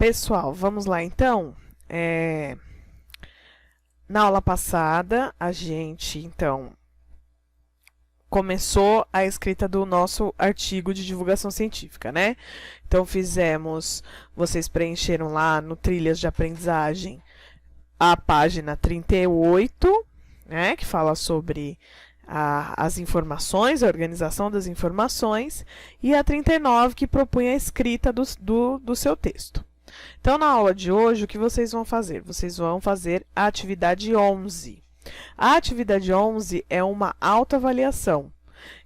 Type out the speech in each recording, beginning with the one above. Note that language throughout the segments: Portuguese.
Pessoal, vamos lá então. Na aula passada, a gente, então, começou a escrita do nosso artigo de divulgação científica, né? Então, vocês preencheram lá no Trilhas de Aprendizagem a página 38, né? Que fala sobre as informações, a organização das informações, e a 39, que propõe a escrita do seu texto. Então, na aula de hoje, o que vocês vão fazer? Vocês vão fazer a atividade 11. A atividade 11 é uma autoavaliação.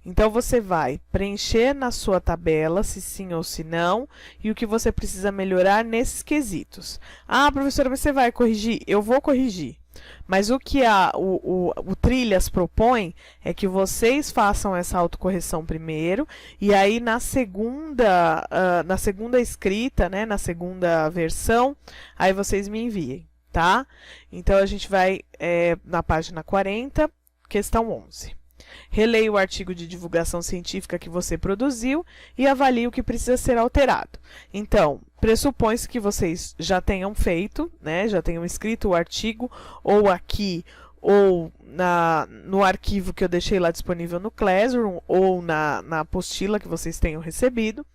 Então, você vai preencher na sua tabela se sim ou se não e o que você precisa melhorar nesses quesitos. Ah, professora, você vai corrigir? Eu vou corrigir. Mas o que o Trilhas propõe é que vocês façam essa autocorreção primeiro e aí na segunda escrita, né, na segunda versão, aí vocês me enviem, tá? Então, a gente vai na página 40, questão 11. Releia o artigo de divulgação científica que você produziu e avalie o que precisa ser alterado. Então, pressupõe-se que vocês já tenham feito, né, já tenham escrito o artigo, ou aqui, ou no arquivo que eu deixei lá disponível no Classroom, ou na apostila que vocês tenham recebido.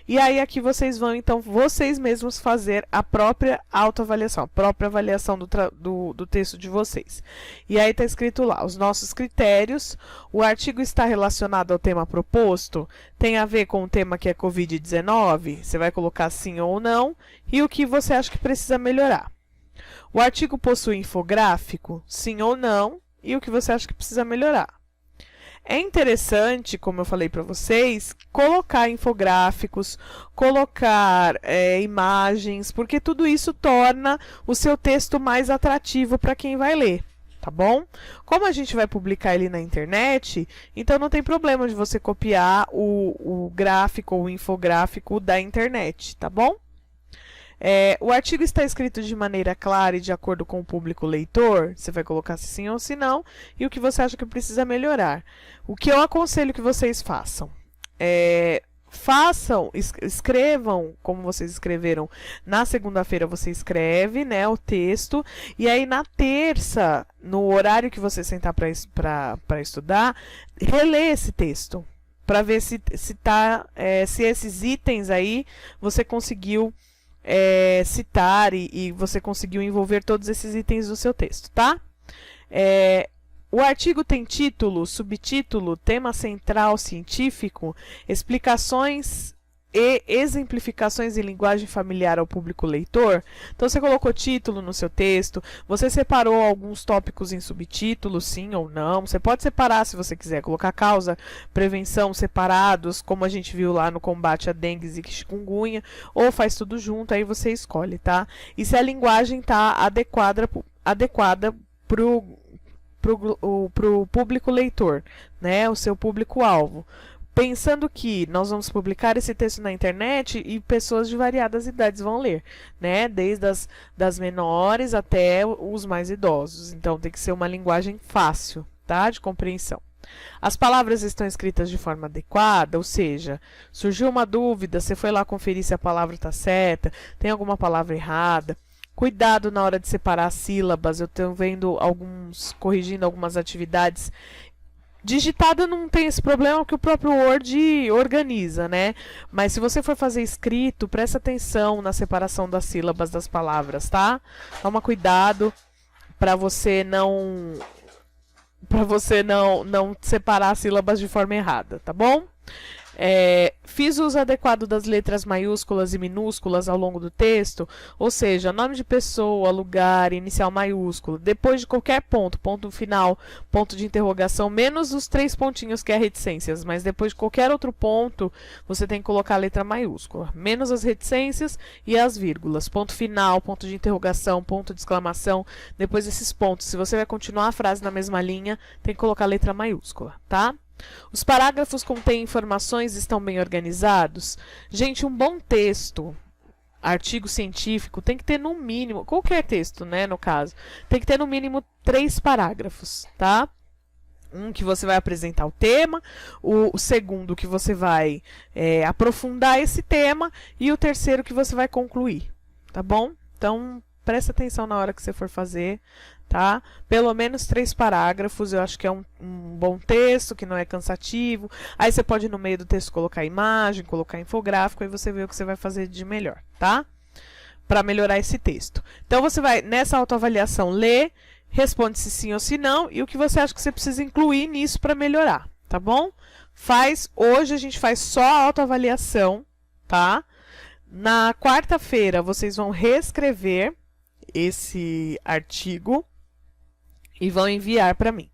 E aí, aqui vocês vão, então, vocês mesmos fazer a própria autoavaliação, a própria avaliação do texto de vocês. E aí está escrito lá, os nossos critérios, o artigo está relacionado ao tema proposto, tem a ver com o tema que é Covid-19, você vai colocar sim ou não, e o que você acha que precisa melhorar. O artigo possui infográfico, sim ou não, e o que você acha que precisa melhorar. É interessante, como eu falei para vocês, colocar infográficos, colocar imagens, porque tudo isso torna o seu texto mais atrativo para quem vai ler, tá bom? Como a gente vai publicar ele na internet, então não tem problema de você copiar o gráfico ou o infográfico da internet, tá bom? O artigo está escrito de maneira clara e de acordo com o público leitor, você vai colocar se sim ou se não, e o que você acha que precisa melhorar. O que eu aconselho que vocês façam? Escrevam como vocês escreveram. Na segunda-feira você escreve, né, o texto, e aí na terça, no horário que você sentar para estudar, relê esse texto, para ver se esses itens aí você conseguiu citar e você conseguiu envolver todos esses itens do seu texto, tá? O artigo tem título, subtítulo, tema central científico, explicações e exemplificações em linguagem familiar ao público leitor. Então, você colocou título no seu texto, você separou alguns tópicos em subtítulos, sim ou não. Você pode separar se você quiser, colocar causa, prevenção separados, como a gente viu lá no combate a dengue e chikungunya, ou faz tudo junto, aí você escolhe, tá? E se a linguagem está adequada pro público leitor, né? O seu público-alvo. Pensando que nós vamos publicar esse texto na internet e pessoas de variadas idades vão ler, né? Desde das menores até os mais idosos. Então, tem que ser uma linguagem fácil, tá? De compreensão. As palavras estão escritas de forma adequada, ou seja, surgiu uma dúvida, você foi lá conferir se a palavra está certa, tem alguma palavra errada. Cuidado na hora de separar as sílabas, eu estou vendo corrigindo algumas atividades. Digitada não tem esse problema porque o próprio Word organiza, né? Mas se você for fazer escrito, presta atenção na separação das sílabas das palavras, tá? Toma cuidado para você não separar as sílabas de forma errada, tá bom? Fiz uso adequado das letras maiúsculas e minúsculas ao longo do texto, ou seja, nome de pessoa, lugar, inicial maiúsculo, depois de qualquer ponto, ponto final, ponto de interrogação, menos os 3 pontinhos que é reticências, mas depois de qualquer outro ponto, você tem que colocar a letra maiúscula, menos as reticências e as vírgulas, ponto final, ponto de interrogação, ponto de exclamação, depois desses pontos, se você vai continuar a frase na mesma linha, tem que colocar a letra maiúscula, tá? Os parágrafos contêm informações e estão bem organizados? Gente, um bom texto, artigo científico, tem que ter no mínimo, qualquer texto, né, no caso, tem que ter no mínimo 3 parágrafos, tá? Um que você vai apresentar o tema, o segundo que você vai aprofundar esse tema e o terceiro que você vai concluir, tá bom? Então, presta atenção na hora que você for fazer, tá? Pelo menos 3 parágrafos, eu acho que é um bom texto, que não é cansativo. Aí você pode, no meio do texto, colocar imagem, colocar infográfico, aí você vê o que você vai fazer de melhor, tá? Para melhorar esse texto. Então, você vai, nessa autoavaliação, ler, responde se sim ou se não, e o que você acha que você precisa incluir nisso para melhorar, tá bom? Hoje a gente faz só a autoavaliação, tá? Na quarta-feira, vocês vão reescrever esse artigo e vão enviar para mim.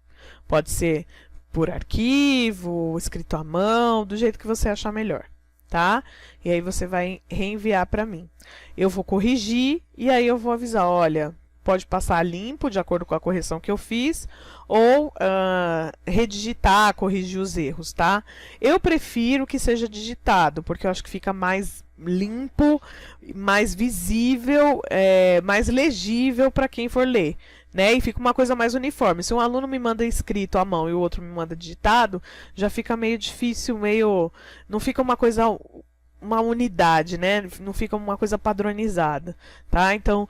Pode ser por arquivo, escrito à mão, do jeito que você achar melhor, tá? E aí você vai reenviar para mim. Eu vou corrigir e aí eu vou avisar, olha, pode passar limpo, de acordo com a correção que eu fiz, ou redigitar, corrigir os erros, tá? Eu prefiro que seja digitado, porque eu acho que fica mais limpo, mais visível, mais legível para quem for ler, né? E fica uma coisa mais uniforme. Se um aluno me manda escrito à mão e o outro me manda digitado, já fica meio difícil, não fica uma coisa, uma unidade, né? Não fica uma coisa padronizada, tá? Então,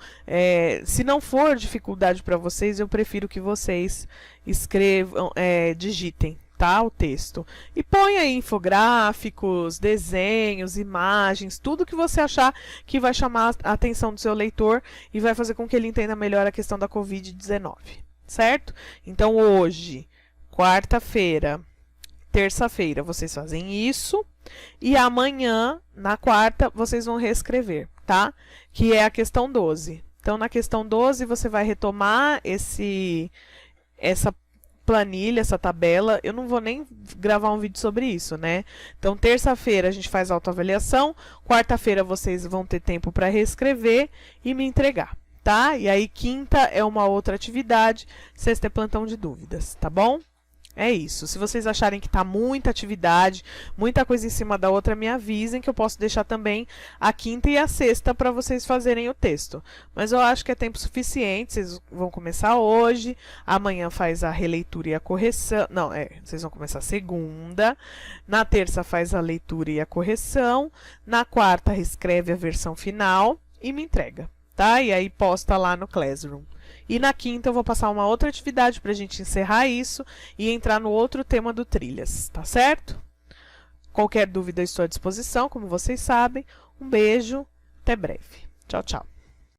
se não for dificuldade para vocês, eu prefiro que vocês escrevam, digitem, tá? O texto. E põe aí infográficos, desenhos, imagens, tudo que você achar que vai chamar a atenção do seu leitor e vai fazer com que ele entenda melhor a questão da Covid-19, certo? Então, hoje, quarta-feira, terça-feira, vocês fazem isso. E amanhã, na quarta, vocês vão reescrever, tá? Que é a questão 12. Então, na questão 12, você vai retomar essa planilha, essa tabela. Eu não vou nem gravar um vídeo sobre isso, né? Então, terça-feira a gente faz autoavaliação. Quarta-feira vocês vão ter tempo para reescrever e me entregar, tá? E aí, quinta é uma outra atividade. Sexta é plantão de dúvidas, tá bom? É isso. Se vocês acharem que tá muita atividade, muita coisa em cima da outra, me avisem que eu posso deixar também a quinta e a sexta para vocês fazerem o texto. Mas eu acho que é tempo suficiente, vocês vão começar hoje, amanhã faz a releitura e a correção. Não, vocês vão começar segunda, na terça faz a leitura e a correção, na quarta reescreve a versão final e me entrega, tá? E aí posta lá no Classroom. E na quinta eu vou passar uma outra atividade para a gente encerrar isso e entrar no outro tema do Trilhas, tá certo? Qualquer dúvida eu estou à disposição, como vocês sabem. Um beijo, até breve. Tchau, tchau.